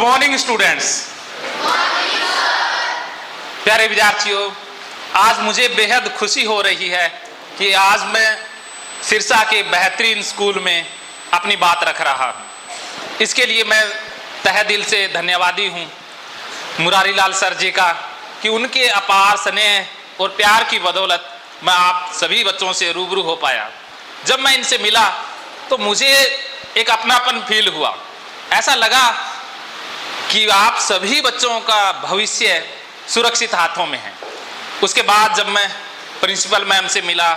Morning students. प्यारे विद्यार्थियों, आज मुझे बेहद खुशी हो रही है कि आज मैं सिरसा के बेहतरीन स्कूल में अपनी बात रख रहा हूँ। इसके लिए मैं तहे दिल से धन्यवादी हूँ मुरारी लाल सर जी का कि उनके अपार स्नेह और प्यार की बदौलत मैं आप सभी बच्चों से रूबरू हो पाया। जब मैं इनसे मिला तो मुझे एक अपनापन फील हुआ। ऐसा लगा कि आप सभी बच्चों का भविष्य सुरक्षित हाथों में है। उसके बाद जब मैं प्रिंसिपल मैम से मिला,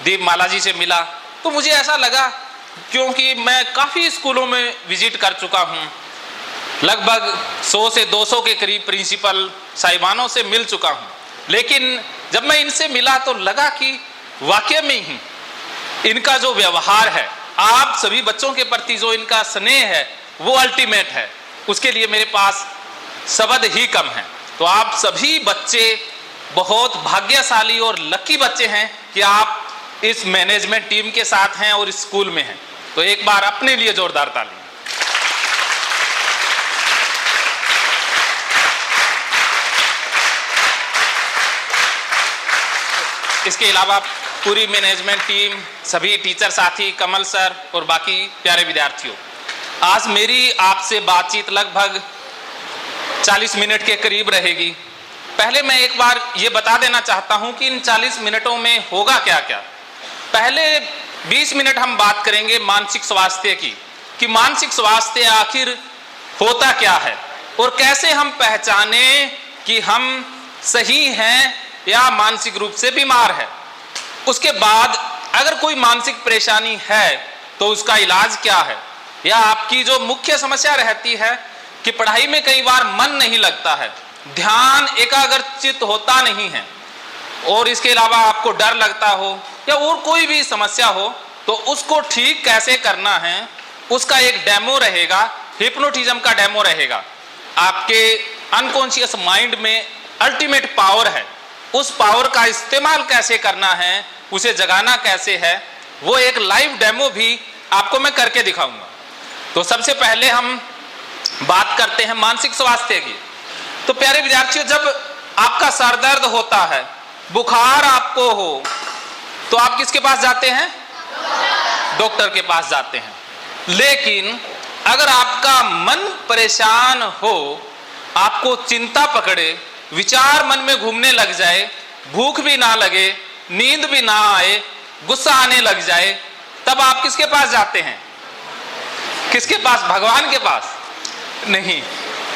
दीपमाला जी से मिला, तो मुझे ऐसा लगा, क्योंकि मैं काफ़ी स्कूलों में विजिट कर चुका हूँ, लगभग 100 से 200 के करीब प्रिंसिपल साहिबानों से मिल चुका हूँ, लेकिन जब मैं इनसे मिला तो लगा कि वाकई में ही इनका जो व्यवहार है, आप सभी बच्चों के प्रति जो इनका स्नेह है, वो अल्टीमेट है। उसके लिए मेरे पास शब्द ही कम है। तो आप सभी बच्चे बहुत भाग्यशाली और लकी बच्चे हैं कि आप इस मैनेजमेंट टीम के साथ हैं और इस स्कूल में हैं। तो एक बार अपने लिए जोरदार ताली। इसके अलावा पूरी मैनेजमेंट टीम, सभी टीचर साथी, कमल सर और बाकी प्यारे विद्यार्थियों, आज मेरी आपसे बातचीत लगभग 40 मिनट के करीब रहेगी। पहले मैं एक बार ये बता देना चाहता हूँ कि इन 40 मिनटों में होगा क्या क्या। पहले 20 मिनट हम बात करेंगे मानसिक स्वास्थ्य की, कि मानसिक स्वास्थ्य आखिर होता क्या है और कैसे हम पहचाने कि हम सही हैं या मानसिक रूप से बीमार है। उसके बाद अगर कोई मानसिक परेशानी है तो उसका इलाज क्या है, या आपकी जो मुख्य समस्या रहती है कि पढ़ाई में कई बार मन नहीं लगता है, ध्यान एकाग्रचित होता नहीं है, और इसके अलावा आपको डर लगता हो या और कोई भी समस्या हो, तो उसको ठीक कैसे करना है, उसका एक डेमो रहेगा, हिप्नोटिज्म का डेमो रहेगा। आपके अनकॉन्शियस माइंड में अल्टीमेट पावर है, उस पावर का इस्तेमाल कैसे करना है, उसे जगाना कैसे है, वो एक लाइव डेमो भी आपको मैं करके दिखाऊंगा। तो सबसे पहले हम बात करते हैं मानसिक स्वास्थ्य की। तो प्यारे विद्यार्थियों, जब आपका सर दर्द होता है, बुखार आपको हो, तो आप किसके पास जाते हैं? डॉक्टर के पास जाते हैं। लेकिन अगर आपका मन परेशान हो, आपको चिंता पकड़े, विचार मन में घूमने लग जाए, भूख भी ना लगे, नींद भी ना आए, गुस्सा आने लग जाए, तब आप किसके पास जाते हैं? किसके पास? भगवान के पास नहीं।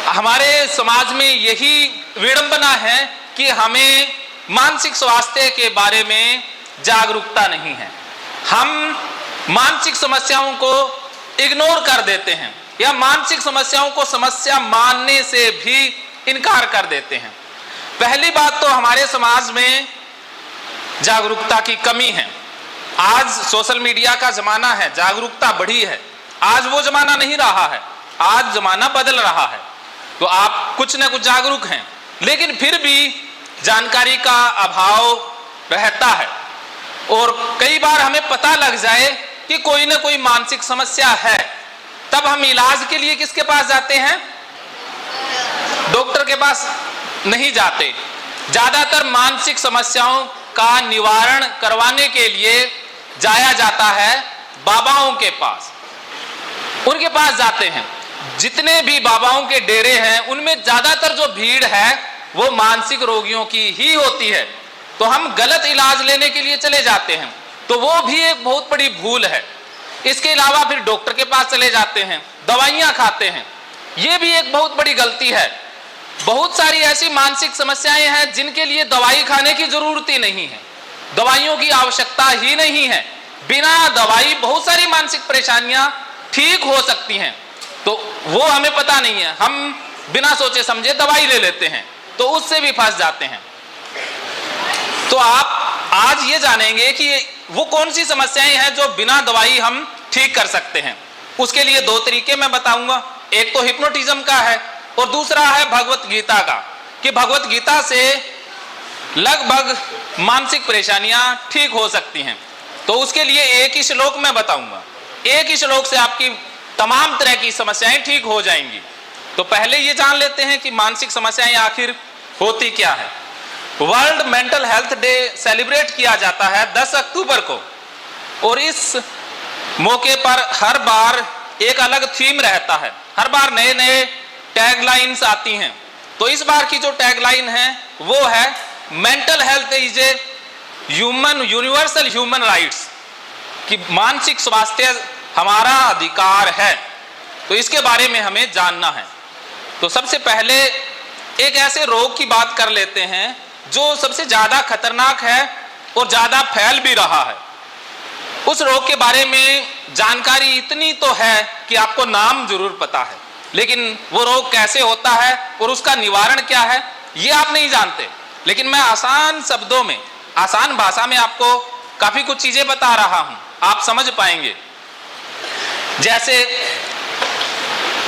हमारे समाज में यही विडंबना है कि हमें मानसिक स्वास्थ्य के बारे में जागरूकता नहीं है। हम मानसिक समस्याओं को इग्नोर कर देते हैं या मानसिक समस्याओं को समस्या मानने से भी इनकार कर देते हैं। पहली बात तो हमारे समाज में जागरूकता की कमी है। आज सोशल मीडिया का जमाना है, जागरूकता बढ़ी है। आज वो जमाना नहीं रहा है, आज जमाना बदल रहा है। तो आप कुछ न कुछ जागरूक हैं, लेकिन फिर भी जानकारी का अभाव रहता है, और कई बार हमें पता लग जाए कि कोई ना कोई मानसिक समस्या है, तब हम इलाज के लिए किसके पास जाते हैं? डॉक्टर के पास नहीं जाते। ज्यादातर मानसिक समस्याओं का निवारण करवाने के लिए जाया जाता है बाबाओं के पास, उनके पास जाते हैं। जितने भी बाबाओं के डेरे हैं, उनमें ज्यादातर जो भीड़ है वो मानसिक रोगियों की ही होती है। तो हम गलत इलाज लेने के लिए चले जाते हैं, तो वो भी एक बहुत बड़ी भूल है। इसके अलावा फिर डॉक्टर के पास चले जाते हैं, दवाइयां खाते हैं, ये भी एक बहुत बड़ी गलती है। बहुत सारी ऐसी मानसिक समस्याएं हैं जिनके लिए दवाई खाने की जरूरत ही नहीं है, दवाइयों की आवश्यकता ही नहीं है। बिना दवाई बहुत सारी मानसिक परेशानियां ठीक हो सकती हैं, तो वो हमें पता नहीं है। हम बिना सोचे समझे दवाई ले लेते हैं, तो उससे भी फंस जाते हैं। तो आप आज ये जानेंगे कि वो कौन सी समस्याएं हैं जो बिना दवाई हम ठीक कर सकते हैं। उसके लिए 2 तरीके मैं बताऊंगा। एक तो हिप्नोटिज्म का है और दूसरा है भगवत गीता का, कि भगवत गीता से लगभग मानसिक परेशानियां ठीक हो सकती हैं। तो उसके लिए एक ही श्लोक मैं बताऊंगा, एक ही श्लोक से आपकी तमाम तरह की समस्याएं ठीक हो जाएंगी। तो पहले ये जान लेते हैं कि मानसिक समस्याएं आखिर होती क्या है। World mental health day celebrate किया जाता है 10 अक्टूबर को, और इस मौके पर हर बार एक अलग थीम रहता है, हर बार नए नए टैगलाइंस आती हैं। तो इस बार की जो टैगलाइन है वो है mental health is a human universal human rights, कि मानसिक स्वास्थ्य हमारा अधिकार है। तो इसके बारे में हमें जानना है। तो सबसे पहले एक ऐसे रोग की बात कर लेते हैं जो सबसे ज्यादा खतरनाक है और ज्यादा फैल भी रहा है। उस रोग के बारे में जानकारी इतनी तो है कि आपको नाम जरूर पता है, लेकिन वो रोग कैसे होता है और उसका निवारण क्या है ये आप नहीं जानते। लेकिन मैं आसान शब्दों में, आसान भाषा में आपको काफी कुछ चीजें बता रहा हूं, आप समझ पाएंगे। जैसे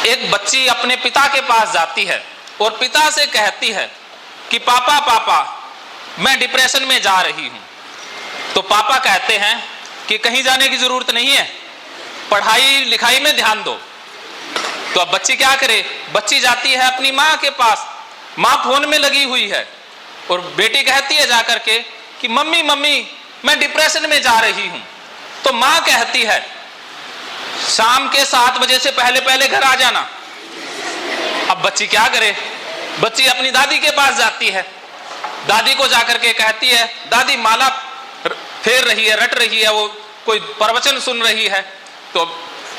एक बच्ची अपने पिता के पास जाती है और पिता से कहती है कि पापा पापा मैं डिप्रेशन में जा रही हूं। तो पापा कहते हैं कि कहीं जाने की जरूरत नहीं है, पढ़ाई लिखाई में ध्यान दो। तो अब बच्ची क्या करे, बच्ची जाती है अपनी माँ के पास, माँ फोन में लगी हुई है और बेटी कहती है जाकर के कि मम्मी मम्मी मैं डिप्रेशन में जा रही हूं। तो माँ कहती है शाम के 7 बजे से पहले पहले घर आ जाना। अब बच्ची क्या करे, बच्ची अपनी दादी के पास जाती है, दादी को जाकर के कहती है दादी माला फेर रही है, रट रही है, वो कोई प्रवचन सुन रही है। तो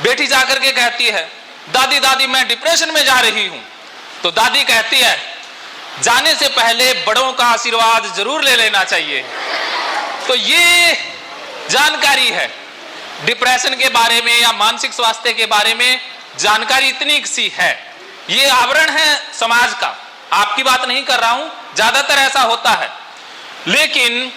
बेटी जाकर के कहती है दादी दादी मैं डिप्रेशन में जा रही हूं। तो दादी कहती है जाने से पहले बड़ों का आशीर्वाद जरूर ले लेना चाहिए। तो ये जानकारी है डिप्रेशन के बारे में या मानसिक स्वास्थ्य के बारे में, जानकारी इतनी सी है। ये आवरण है समाज का, आपकी बात नहीं कर रहा हूं, ज्यादातर ऐसा होता है। लेकिन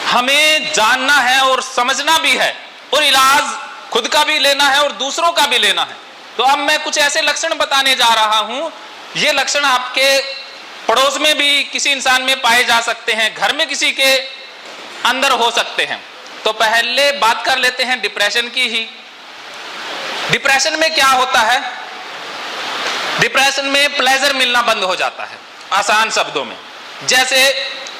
हमें जानना है और समझना भी है, और इलाज खुद का भी लेना है और दूसरों का भी लेना है। तो अब मैं कुछ ऐसे लक्षण बताने जा रहा हूं, ये लक्षण आपके पड़ोस में भी किसी इंसान में पाए जा सकते हैं, घर में किसी के अंदर हो सकते हैं। तो पहले बात कर लेते हैं डिप्रेशन की ही। डिप्रेशन में क्या होता है, डिप्रेशन में प्लेजर मिलना बंद हो जाता है। आसान शब्दों में, जैसे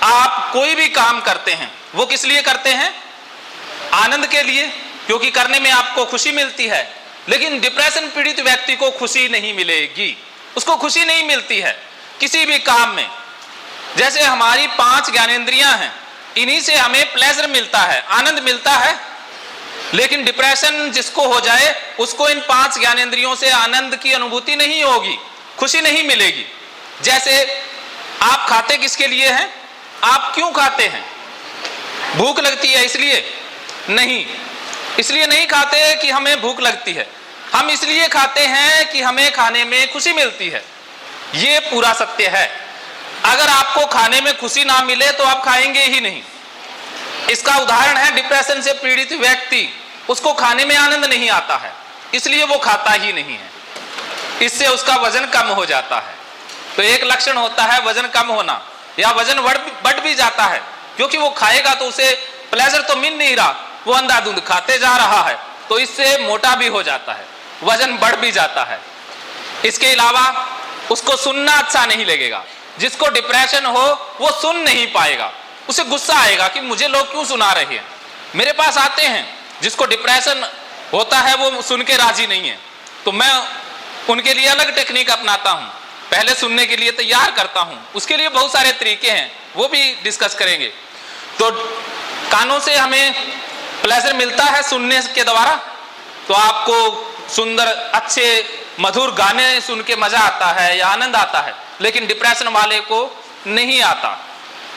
आप कोई भी काम करते हैं वो किस लिए करते हैं, आनंद के लिए, क्योंकि करने में आपको खुशी मिलती है। लेकिन डिप्रेशन पीड़ित व्यक्ति को खुशी नहीं मिलेगी, उसको खुशी नहीं मिलती है किसी भी काम में। जैसे हमारी 5 ज्ञानेंद्रियां हैं, इन्हीं से हमें प्लेजर मिलता है, आनंद मिलता है। लेकिन डिप्रेशन जिसको हो जाए उसको इन 5 ज्ञानेंद्रियों से आनंद की अनुभूति नहीं होगी, खुशी नहीं मिलेगी। जैसे आप खाते किसके लिए हैं, आप क्यों खाते हैं, भूख लगती है इसलिए नहीं, इसलिए नहीं खाते कि हमें भूख लगती है, हम इसलिए खाते हैं कि हमें खाने में खुशी मिलती है। ये पूरा सत्य है। अगर आपको खाने में खुशी ना मिले तो आप खाएंगे ही नहीं। इसका उदाहरण है डिप्रेशन से पीड़ित व्यक्ति, उसको खाने में आनंद नहीं आता है, इसलिए वो खाता ही नहीं है, इससे उसका वजन कम हो जाता है। तो एक लक्षण होता है वजन कम होना, या वजन बढ़ भी जाता है, क्योंकि वो खाएगा तो उसे प्लेजर तो मिल नहीं रहा, वो अंधाधुंध खाते जा रहा है, तो इससे मोटा भी हो जाता है, वजन बढ़ भी जाता है। इसके अलावा उसको सुनना अच्छा नहीं लगेगा। जिसको डिप्रेशन हो वो सुन नहीं पाएगा, उसे गुस्सा आएगा कि मुझे लोग क्यों सुना रहे हैं। मेरे पास आते हैं जिसको डिप्रेशन होता है, वो सुन के राजी नहीं है, तो मैं उनके लिए अलग टेक्निक अपनाता हूं, पहले सुनने के लिए तैयार करता हूं। उसके लिए बहुत सारे तरीके हैं, वो भी डिस्कस करेंगे। तो कानों से हमें प्लेजर मिलता है सुनने के द्वारा, तो आपको सुंदर अच्छे मधुर गाने सुन के मजा आता है या आनंद आता है, लेकिन डिप्रेशन वाले को नहीं आता।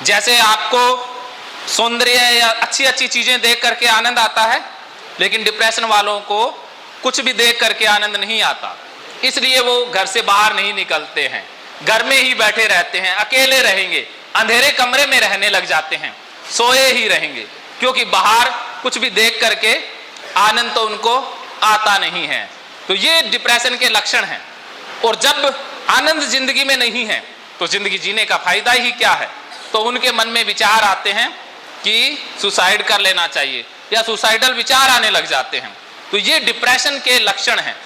जैसे आपको सौंदर्य या अच्छी अच्छी चीजें देख करके आनंद आता है, लेकिन डिप्रेशन वालों को कुछ भी देख करके आनंद नहीं आता, इसलिए वो घर से बाहर नहीं निकलते हैं, घर में ही बैठे रहते हैं, अकेले रहेंगे, अंधेरे कमरे में रहने लग जाते हैं, सोए ही रहेंगे, क्योंकि बाहर कुछ भी देख करके आनंद तो उनको आता नहीं है। तो ये डिप्रेशन के लक्षण हैं। और जब आनंद जिंदगी में नहीं है तो जिंदगी जीने का फायदा ही क्या है। तो उनके मन में विचार आते हैं कि सुसाइड कर लेना चाहिए, या सुसाइडल विचार आने लग जाते हैं। तो ये डिप्रेशन के लक्षण हैं।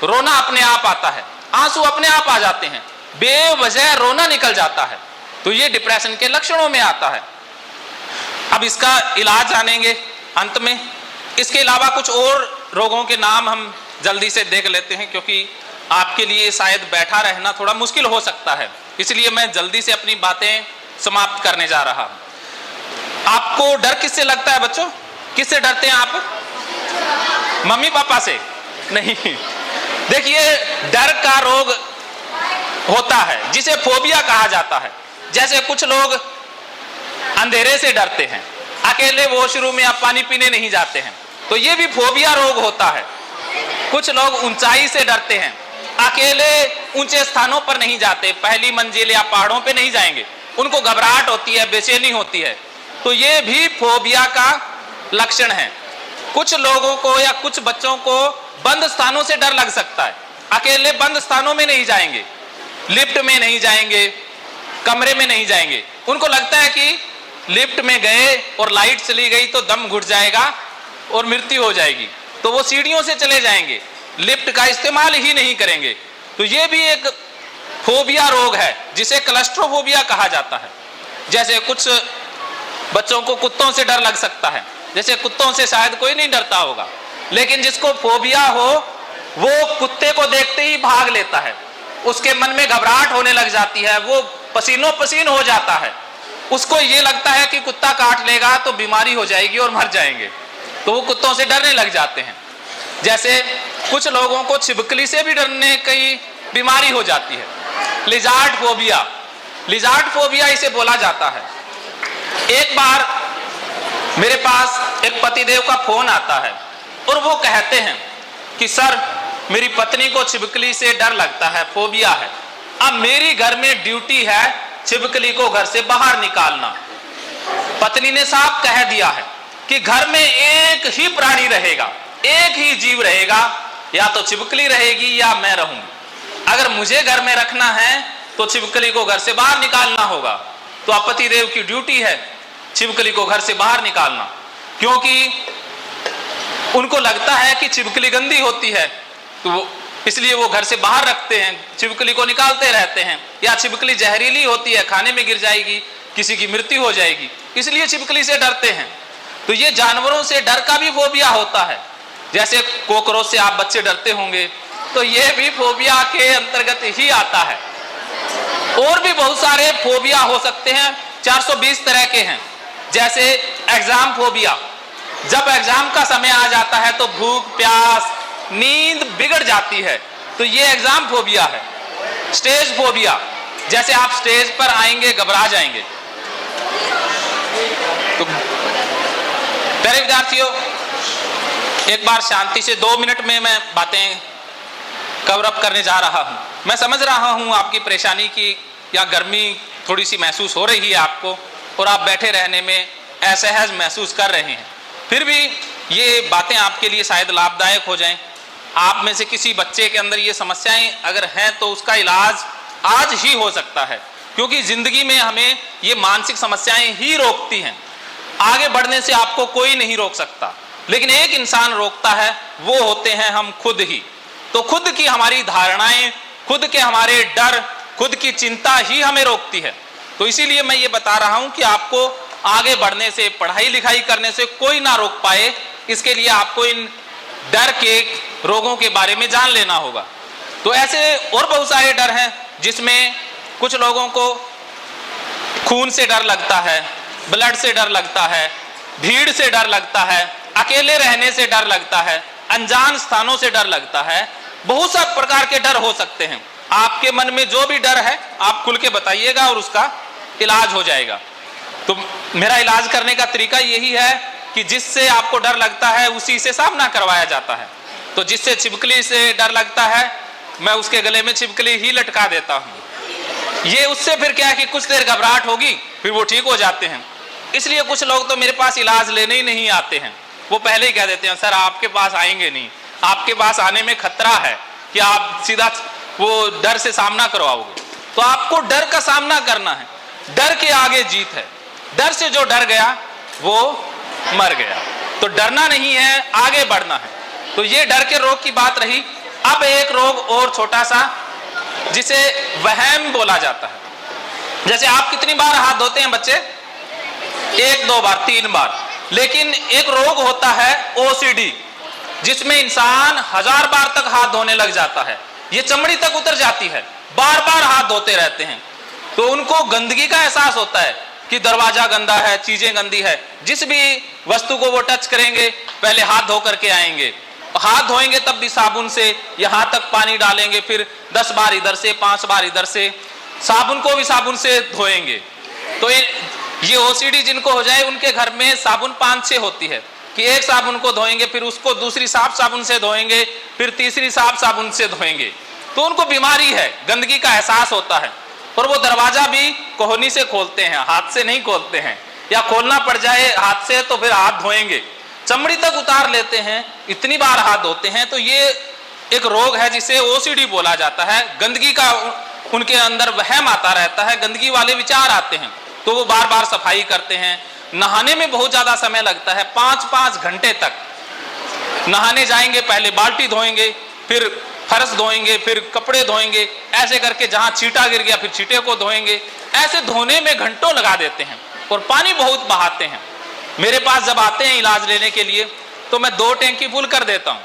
रोना अपने आप आता है, आंसू अपने आप आ जाते हैं, बेवजह रोना निकल जाता है, तो ये डिप्रेशन के लक्षणों में आता है। अब इसका इलाज जानेंगे अंत में। इसके अलावा कुछ और रोगों के नाम हम जल्दी से देख लेते हैं, क्योंकि आपके लिए शायद बैठा रहना थोड़ा मुश्किल हो सकता है, इसलिए मैं जल्दी से अपनी बातें समाप्त करने जा रहा हूं। आपको डर किससे लगता है बच्चों? किससे डरते हैं आप? मम्मी पापा से नहीं। देखिए, डर का रोग होता है जिसे फोबिया कहा जाता है। जैसे कुछ लोग अंधेरे से डरते हैं, अकेले वॉशरूम में आप पानी पीने नहीं जाते हैं, तो ये भी फोबिया रोग होता है। कुछ लोग ऊंचाई से डरते हैं, अकेले ऊंचे स्थानों पर नहीं जाते, पहली मंजिल या पहाड़ों पे नहीं जाएंगे, उनको घबराहट होती है, बेचैनी होती है, तो ये भी फोबिया का लक्षण है। कुछ लोगों को या कुछ बच्चों को बंद स्थानों से डर लग सकता है, अकेले बंद स्थानों में नहीं जाएंगे, लिफ्ट में नहीं जाएंगे, कमरे में नहीं जाएंगे, उनको लगता है कि लिफ्ट में गए और लाइट चली गई तो दम घुट जाएगा और मृत्यु हो जाएगी, तो वो सीढ़ियों से चले जाएंगे, लिफ्ट का इस्तेमाल ही नहीं करेंगे। तो ये भी एक फोबिया रोग है जिसे क्लस्ट्रोफोबिया कहा जाता है। जैसे कुछ बच्चों को कुत्तों से डर लग सकता है, जैसे कुत्तों से शायद कोई नहीं डरता होगा, लेकिन जिसको फोबिया हो वो कुत्ते को देखते ही भाग लेता है, उसके मन में घबराहट होने लग जाती है, वो पसीनों पसीन हो जाता है, उसको ये लगता है कि कुत्ता काट लेगा तो बीमारी हो जाएगी और मर जाएंगे, तो वो कुत्तों से डरने लग जाते हैं। जैसे कुछ लोगों को छिपकली से भी डरने की बीमारी हो जाती है, लिजार्ड फोबिया, लिजार्ड फोबिया इसे बोला जाता है। एक बार मेरे पास एक पतिदेव का फोन आता है और वो कहते हैं कि सर, मेरी पत्नी को छिपकली से डर लगता है, फोबिया है, अब मेरी घर में ड्यूटी है छिपकली को घर से बाहर निकालना। पत्नी ने साफ कह दिया है कि घर में एक ही प्राणी रहेगा, एक ही जीव रहेगा, या तो छिपकली रहेगी या मैं रहूंगी। अगर मुझे घर में रखना है तो छिपकली को घर से बाहर निकालना होगा। तो अब पतिदेव की ड्यूटी है छिपकली को घर से बाहर निकालना, क्योंकि उनको लगता है कि छिपकली गंदी होती है, तो इसलिए वो घर से बाहर रखते हैं, छिपकली को निकालते रहते हैं। या छिपकली जहरीली होती है, खाने में गिर जाएगी, किसी की मृत्यु हो जाएगी, इसलिए छिपकली से डरते हैं। तो ये जानवरों से डर का भी फोबिया होता है। जैसे कॉकरोच से आप बच्चे डरते होंगे, तो ये भी फोबिया के अंतर्गत ही आता है। और भी बहुत सारे फोबिया हो सकते हैं, 420 तरह के हैं। जैसे एग्जाम फोबिया, जब एग्जाम का समय आ जाता है तो भूख प्यास नींद बिगड़ जाती है, तो ये एग्जाम फोबिया है। स्टेज फोबिया, जैसे आप स्टेज पर आएंगे घबरा जाएंगे। तो प्यारे विद्यार्थियों, एक बार शांति से 2 मिनट में मैं बातें कवर अप करने जा रहा हूं। मैं समझ रहा हूं आपकी परेशानी की, या गर्मी थोड़ी सी महसूस हो रही है आपको, और आप बैठे रहने में असहज महसूस कर रहे हैं। फिर भी ये बातें आपके लिए शायद लाभदायक हो जाएं। आप में से किसी बच्चे के अंदर ये समस्याएं अगर हैं तो उसका इलाज आज ही हो सकता है, क्योंकि जिंदगी में हमें ये मानसिक समस्याएं ही रोकती हैं। आगे बढ़ने से आपको कोई नहीं रोक सकता, लेकिन एक इंसान रोकता है, वो होते हैं हम खुद ही। तो खुद की हमारी धारणाएं, खुद के हमारे डर, खुद की चिंता ही हमें रोकती है। तो इसीलिए मैं ये बता रहा हूं कि आपको आगे बढ़ने से, पढ़ाई लिखाई करने से कोई ना रोक पाए, इसके लिए आपको इन डर के रोगों के बारे में जान लेना होगा। तो ऐसे और बहुत सारे डर हैं, जिसमें कुछ लोगों को खून से डर लगता है, ब्लड से डर लगता है, भीड़ से डर लगता है, अकेले रहने से डर लगता है, अनजान स्थानों से डर लगता है। बहुत सा प्रकार के डर हो सकते हैं। आपके मन में जो भी डर है आप खुल के बताइएगा और उसका इलाज हो जाएगा। तो मेरा इलाज करने का तरीका यही है कि जिससे आपको डर लगता है उसी से सामना करवाया जाता है। तो जिससे छिपकली से डर लगता है, मैं उसके गले में छिपकली ही लटका देता हूँ। ये उससे फिर क्या है कि कुछ देर घबराहट होगी, फिर वो ठीक हो जाते हैं। इसलिए कुछ लोग तो मेरे पास इलाज लेने ही नहीं आते हैं, वो पहले ही कह देते हैं सर आपके पास आएंगे नहीं, आपके पास आने में खतरा है कि आप सीधा वो डर से सामना करवाओगे। तो आपको डर का सामना करना है, डर के आगे जीत है। डर से जो डर गया वो मर गया। तो डरना नहीं है, आगे बढ़ना है। तो ये डर के रोग की बात रही। अब एक रोग और छोटा सा जिसे वहम बोला जाता है। जैसे आप कितनी बार हाथ धोते हैं बच्चे? 1, 2 बार, 3 बार। लेकिन एक रोग होता है ओसीडी, जिसमें इंसान 1000 बार तक हाथ धोने लग जाता है। ये चमड़ी तक उतर जाती है, बार बार हाथ धोते रहते हैं। तो उनको गंदगी का एहसास होता है कि दरवाजा गंदा है, चीजें गंदी है। जिस भी वस्तु को वो टच करेंगे पहले हाथ धो करके आएंगे। हाथ धोएंगे तब भी साबुन से, यहां तक पानी डालेंगे, फिर 10 बार इधर से, 5 बार इधर से, साबुन को भी साबुन से धोएंगे। तो ये ओसीडी जिनको हो जाए उनके घर में साबुन 5-6 होती है कि एक साबुन को धोएंगे, फिर उसको दूसरी साफ साबुन से धोएंगे, फिर तीसरी साफ साबुन से धोएंगे। तो उनको बीमारी है, गंदगी का एहसास होता है। और वो दरवाजा भी कोहनी से खोलते हैं, हाथ से नहीं खोलते हैं, या खोलना पड़ जाए हाथ से तो फिर हाथ धोएंगे, चमड़ी तक उतार लेते हैं, इतनी बार हाथ धोते हैं। तो ये एक रोग है जिसे ओसीडी बोला जाता है। गंदगी का उनके अंदर वहम आता रहता है, गंदगी वाले विचार आते हैं, तो वो बार बार सफाई करते हैं। नहाने में बहुत ज्यादा समय लगता है, 5-5 घंटे तक नहाने जाएंगे, पहले बाल्टी धोएंगे, फिर फर्श धोएंगे, फिर कपड़े धोएंगे, ऐसे करके जहां छींटा गिर गया फिर छींटे को धोएंगे। ऐसे धोने में घंटों लगा देते हैं और पानी बहुत बहाते हैं। मेरे पास जब आते हैं इलाज लेने के लिए तो मैं 2 टैंकी फुल कर देता हूं,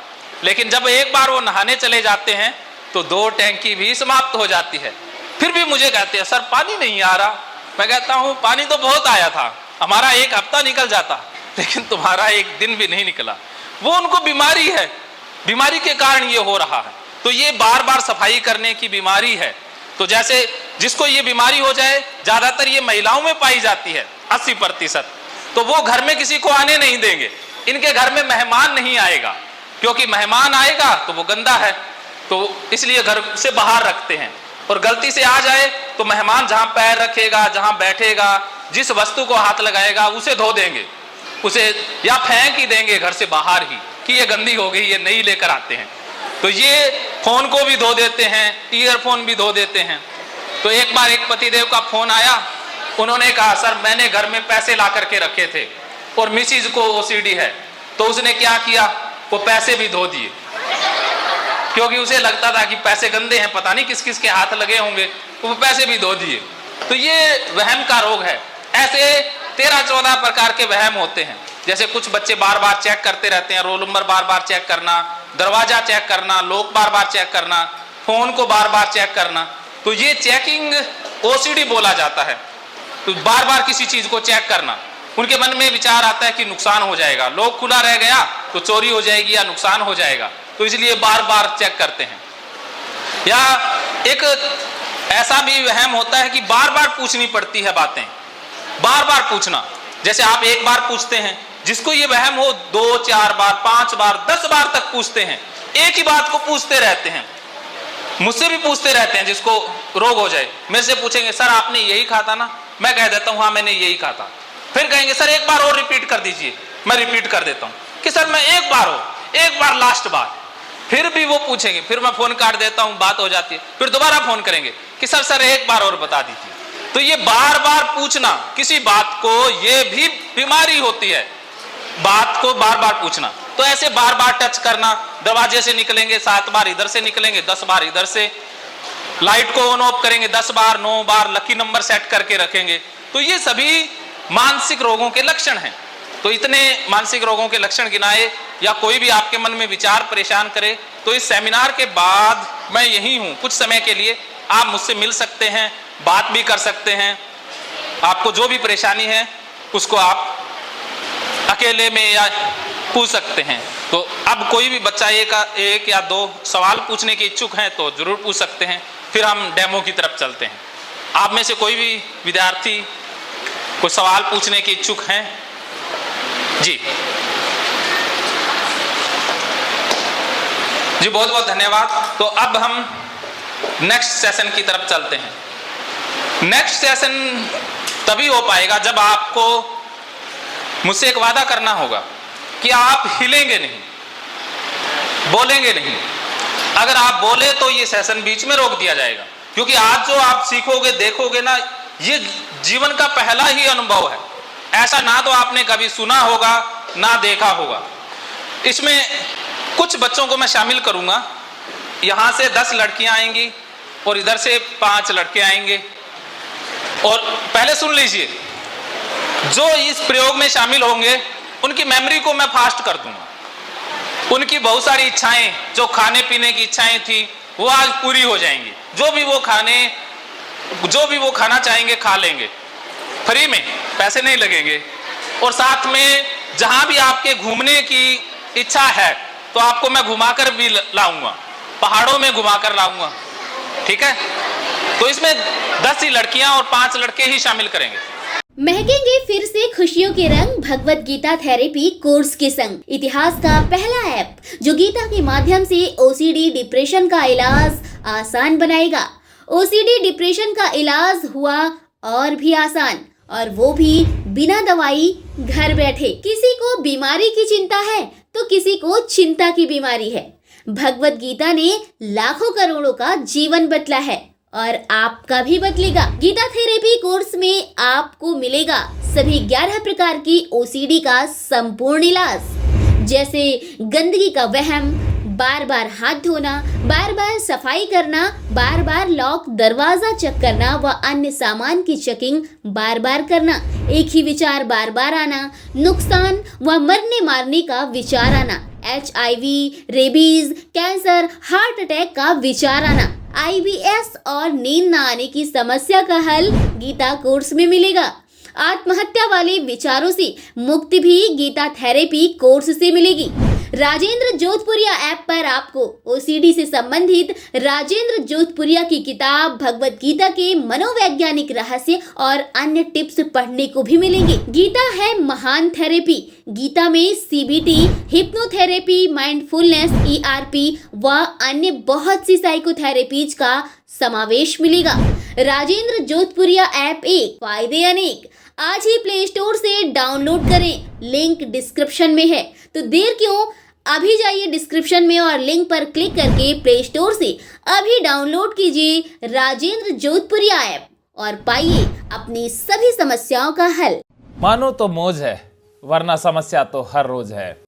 लेकिन जब एक बार वो नहाने चले जाते हैं तो 2 टैंकी भी समाप्त हो जाती है। फिर भी मुझे कहते हैं सर पानी नहीं आ रहा। मैं कहता हूं पानी तो बहुत आया था, हमारा 1 हफ्ता निकल जाता, लेकिन तुम्हारा 1 दिन भी नहीं निकला। वो उनको बीमारी है, बीमारी के कारण ये हो रहा है। तो ये बार बार सफाई करने की बीमारी है। तो जैसे जिसको ये बीमारी हो जाए, ज्यादातर ये महिलाओं में पाई जाती है 80%, तो वो घर में किसी को आने नहीं देंगे। इनके घर में मेहमान नहीं आएगा, क्योंकि मेहमान आएगा तो वो गंदा है, तो इसलिए घर से बाहर रखते हैं। और गलती से आ जाए तो मेहमान जहां पैर रखेगा, जहां बैठेगा, जिस वस्तु को हाथ लगाएगा उसे धो देंगे, उसे या फेंक ही देंगे घर से बाहर ही कि ये गंदी हो गई, ये नहीं लेकर आते हैं। तो ये फोन को भी धो देते हैं, ईयरफोन भी धो देते हैं। तो एक बार एक पतिदेव का फोन आया, उन्होंने कहा सर मैंने घर में पैसे ला करके रखे थे और मिसिज को ओसीडी है। तो उसने क्या किया, वो पैसे भी धो दिए, क्योंकि उसे लगता था कि पैसे गंदे हैं, पता नहीं किस किस के हाथ लगे होंगे, तो वो पैसे भी धो दिए। तो ये वहम का रोग है। ऐसे 13-14 प्रकार के वहम होते हैं। जैसे कुछ बच्चे बार बार चेक करते रहते हैं, रोल नंबर बार बार चेक करना, दरवाजा चेक करना, लोक बार बार चेक करना, फोन को बार बार चेक करना। तो ये चेकिंग ओसीडी बोला जाता है। तो बार बार किसी चीज को चेक करना, उनके मन में विचार आता है कि नुकसान हो जाएगा, लॉक खुला रह गया तो चोरी हो जाएगी या नुकसान हो जाएगा, तो इसलिए बार बार चेक करते हैं। या एक ऐसा भी वहम होता है कि बार बार पूछनी पड़ती है बातें, बार बार पूछना। जैसे आप एक बार पूछते हैं, जिसको ये वहम हो 2, 4 बार, 5 बार, 10 बार तक पूछते हैं, एक ही बात को पूछते रहते हैं। मुझसे भी पूछते रहते हैं जिसको रोग हो जाए, मेरे से पूछेंगे सर आपने यही कहा था ना, मैं कह देता हूं हाँ मैंने यही कहा था। फिर कहेंगे सर एक बार और रिपीट कर दीजिए, मैं रिपीट कर देता हूं कि सर मैं एक बार लास्ट बार। फिर भी वो पूछेंगे, फिर मैं फोन काट देता हूं, बात हो जाती है, फिर दोबारा फोन करेंगे कि सर एक बार और बता दीजिए। तो ये बार बार पूछना किसी बात को, ये भी बीमारी होती है, बात को बार बार पूछना। तो ऐसे बार बार टच करना, दरवाजे से निकलेंगे 7 बार इधर से निकलेंगे, 10 बार इधर से, लाइट को ऑन ऑफ करेंगे 10 बार, 9 बार, लकी नंबर सेट करके रखेंगे। तो ये सभी मानसिक रोगों के लक्षण हैं। तो इतने मानसिक रोगों के लक्षण गिनाए, या कोई भी आपके मन में विचार परेशान करे, तो इस सेमिनार के बाद मैं यही हूं, कुछ समय के लिए आप मुझसे मिल सकते हैं, बात भी कर सकते हैं। आपको जो भी परेशानी है उसको आप अकेले में या पूछ सकते हैं। तो अब कोई भी बच्चा एक या 2 सवाल पूछने के इच्छुक हैं तो जरूर पूछ सकते हैं, फिर हम डेमो की तरफ चलते हैं। आप में से कोई भी विद्यार्थी कोई सवाल पूछने के इच्छुक हैं? जी बहुत बहुत धन्यवाद। तो अब हम नेक्स्ट सेशन की तरफ चलते हैं। नेक्स्ट सेशन तभी हो पाएगा जब आपको मुझसे एक वादा करना होगा कि आप हिलेंगे नहीं, बोलेंगे नहीं। अगर आप बोले तो ये सेशन बीच में रोक दिया जाएगा, क्योंकि आज जो आप सीखोगे देखोगे ना, ये जीवन का पहला ही अनुभव है। ऐसा ना तो आपने कभी सुना होगा ना देखा होगा। इसमें कुछ बच्चों को मैं शामिल करूंगा। यहां से 10 लड़कियां आएंगी, और इधर से 5 लड़के आएंगे। और पहले सुन लीजिए, जो इस प्रयोग में शामिल होंगे उनकी मेमोरी को मैं फास्ट कर दूंगा। उनकी बहुत सारी इच्छाएं, जो खाने पीने की इच्छाएं थी, वो आज पूरी हो जाएंगी। जो भी वो खाना चाहेंगे खा लेंगे, फ्री में, पैसे नहीं लगेंगे। और साथ में जहां भी आपके घूमने की इच्छा है तो आपको मैं घुमाकर भी लाऊंगा, पहाड़ों में घुमाकर लाऊंगा, ठीक है। तो इसमें 10 ही लड़कियां और 5 लड़के ही शामिल करेंगे। महकेंगे फिर से खुशियों के रंग भगवत गीता थेरेपी कोर्स के संग। इतिहास का पहला ऐप जो गीता के माध्यम से ओसीडी डिप्रेशन का इलाज आसान बनाएगा। ओसीडी डिप्रेशन का इलाज हुआ और भी आसान, और वो भी बिना दवाई, घर बैठे। किसी को बीमारी की चिंता है तो किसी को चिंता की बीमारी है। भगवत गीता ने लाखों करोड़ों का जीवन बदला है और आपका भी बदलेगा। गीता थेरेपी कोर्स में आपको मिलेगा सभी 11 प्रकार की ओसीडी का संपूर्ण इलाज, जैसे गंदगी का वहम, बार बार हाथ धोना, बार बार सफाई करना, बार बार लॉक दरवाजा चेक करना व अन्य सामान की चेकिंग बार बार करना, एक ही विचार बार बार आना, नुकसान व मरने मारने का विचार आना, HIV, rabies, cancer, heart attack का विचार आना, IBS और नींद न आने की समस्या का हल गीता कोर्स में मिलेगा। आत्महत्या वाले विचारों से मुक्ति भी गीता थेरेपी कोर्स से मिलेगी। राजेंद्र जोधपुरिया ऐप पर आपको ओसीडी से संबंधित राजेंद्र जोधपुरिया की किताब भगवत गीता के मनोवैज्ञानिक रहस्य और अन्य टिप्स पढ़ने को भी मिलेंगे। गीता है महान थेरेपी। गीता में CBT, हिप्नोथेरेपी, माइंडफुलनेस, ERP व अन्य बहुत सी साइकोथेरेपीज का समावेश मिलेगा। राजेंद्र जोधपुरिया ऐप एक, फायदे अनेक। आज ही प्ले स्टोर से डाउनलोड करें, लिंक डिस्क्रिप्शन में है। तो देर क्यों, अभी जाइए डिस्क्रिप्शन में और लिंक पर क्लिक करके प्ले स्टोर से अभी डाउनलोड कीजिए राजेंद्र जोधपुरिया ऐप और पाइए अपनी सभी समस्याओं का हल। मानो तो मौज है, वरना समस्या तो हर रोज है।